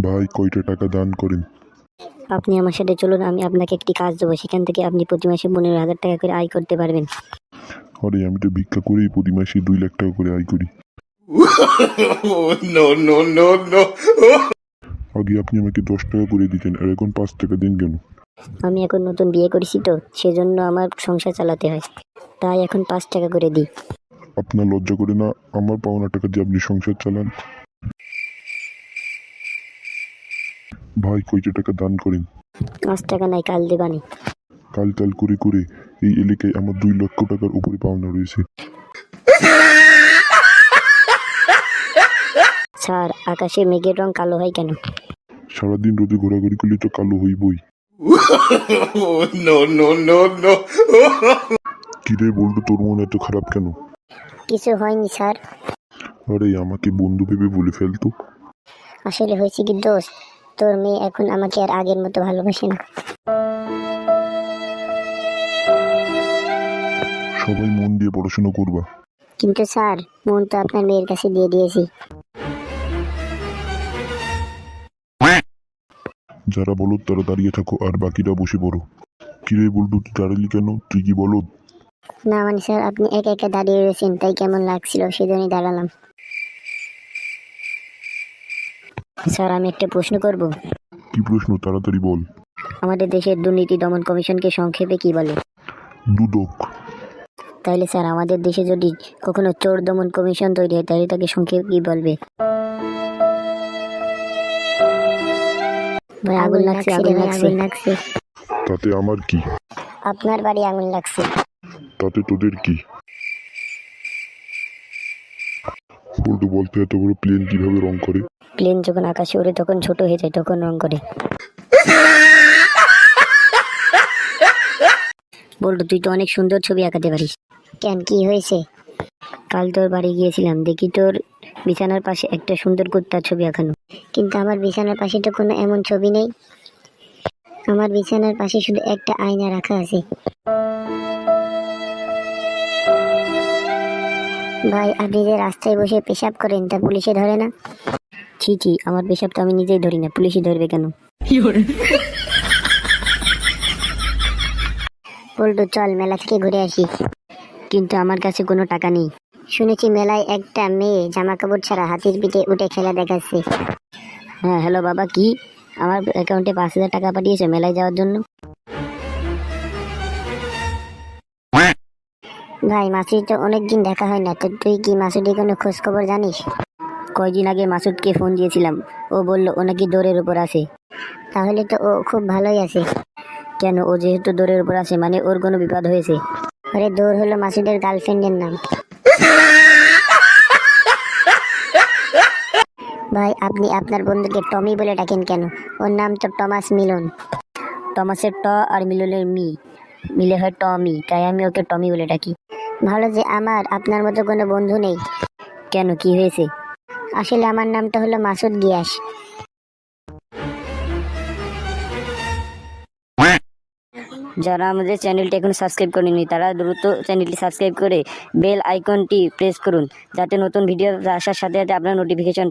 ভাই কয়টা টাকা দান করেন? আপনি আমার সাথে চলুন, আমি আপনাকে একটি কাজ দেবো, সেখান থেকে আপনি প্রতি মাসে 15,000 টাকা করে আয় করতে পারবেন। আরে আমি তো ভিক্ষা করেই প্রতি মাসে 2 লাখ টাকা করে আয় করি। No, no, no, no. আগে আপনি আমাকে 10 টাকা করে দিতেন, আর এখন 5 টাকা দেন কেন? আমি এখন নতুন বিয়ে করেছি তো, সেজন্য আমার সংসার চালাতে হয়, তাই এখন 5 টাকা করে দিই। আপনার লজ্জা করে না আমার পাওনা টাকা দিয়ে আপনি সংসার চালান? ভাই কয়টা টাকা দান করেন? 5 টাকা নাই, কাল দেবানি। কাল কাল করে করে এই এলাকায় আমার 2 লক্ষ টাকার উপরে পাওনা রয়েছে। স্যার, আকাশে মেঘের রং কালো হয় কেন? সারাদিন রোদে ঘোরাঘুরি করলে তো কালো হইবই। No, no, no, no. কিরে বলতো, তোর মন এত খারাপ কেন? কিছু হয়নি স্যার। আরে আমাকে বন্ধু ভেবে বলে ফেলতো। আসলে হয়েছে কি দোস্ত, তোর মেয়ে এখন আমাকে আর আগের মতো ভালোবাসে না। সবাই মন দিয়ে পড়াশোনা করবা। কিন্তু স্যার, মন তো আপনার মেয়ের কাছে দিয়ে দিয়েছি। যারা বলদ তারা দাঁড়িয়ে থাকো, আর বাকিরা বসে পড়ো। কিরে বলতো, তুই দাঁড়ালি কেন? তুই কি বলদ? না মানে স্যার, আপনি একা একা দাঁড়িয়ে রয়েছেন, তাই কেমন লাগছিল সেজন্যই দাঁড়ালাম। স্যার, আমি একটা প্রশ্ন করব। কি প্রশ্ন? তাড়াতাড়ি বল। আমাদের দেশের দুর্নীতি দমন কমিশনকে সংক্ষেপে কি বলে? দুদক। তাহলে স্যার, আমাদের দেশে যদি কখনো চোর দমন কমিশন তৈরি হয়, তাহলে তাকে সংক্ষেপে কি বলবে? ভাই আগুন লাগছে, আগুন লাগছে। তাতে আমার কি? আপনার বাড়ি আগুন লাগছে। তাতে তোদের কি? বলতো বলতে, এত বড় প্লেন কিভাবে রং করে? প্লেন যখন আকাশে ওড়ে তখন ছোট হয়ে যায়, তখন রং করে। বলতো, তুই তো অনেক সুন্দর ছবি আঁকাতে পারিস। কেন, কি হয়েছে? কাল তোর বাড়ি গিয়েছিলাম, দেখি তোর বিছানার পাশে একটা সুন্দর কুত্তার ছবি আঁকানো। কিন্তু আমার বিছানার পাশে তো কোনো এমন ছবি নেই। আমার বিছানার পাশে শুধু একটা আয়না রাখা আছে। ভাই, আপনি যে রাস্তায় বসে পেশাব করেন, তা পুলিশে ধরে না? ছি ছি, আমার পেশাব তো আমি নিজেই ধরি না, পুলিশই ধরবে কেন? বলতো চল, মেলা থেকে ঘুরে আসি। কিন্তু আমার কাছে কোনো টাকা নেই। শুনেছি মেলায় একটা মেয়ে জামা কাপড় ছাড়া হাতির পিঠে উঠে খেলা দেখাচ্ছে। হ্যাঁ, হ্যালো বাবা, কি আমার অ্যাকাউন্টে 5,000 টাকা পাঠিয়েছে মেলায় যাওয়ার জন্য? ভাই, মাসুদ তো অনেকদিন দেখা হয় না, তো তুই কি মাসুদের কোনো খোঁজ খবর জানিস? কয়দিন আগে মাসুদকে ফোন দিয়েছিলাম, ও বলল ও নাকি দৌড়ের উপর আছে। তাহলে তো ও খুব ভালোই আছে। কেন, ও যেহেতু দৌড়ের উপর আছে মানে ওর কোনো বিপদ হয়েছে? আরে দৌড় হলো মাসুদের গার্লফ্রেন্ডের নাম। ভাই, আপনি আপনার বন্ধুকে টমি বলে ডাকেন কেন? ওর নাম তো টমাস মিলন। টমাসের ট আর মিলনের মি মিলে হয় টমি, তাই আমি ওকে টমি বলে ডাকি। ভালো যে আমার আপনার মতো কোনো বন্ধু নেই। কেন, কি হয়েছে? আসলে আমার নামটা হলো মাসুদ গিয়াস। যারা আমাদের চ্যানেলটি এখন সাবস্ক্রাইব করেনি, তারা দ্রুত চ্যানেলটি সাবস্ক্রাইব করে বেল আইকনটি প্রেস করুন, যাতে নতুন ভিডিও আসার সাথে সাথে আপনার নোটিফিকেশন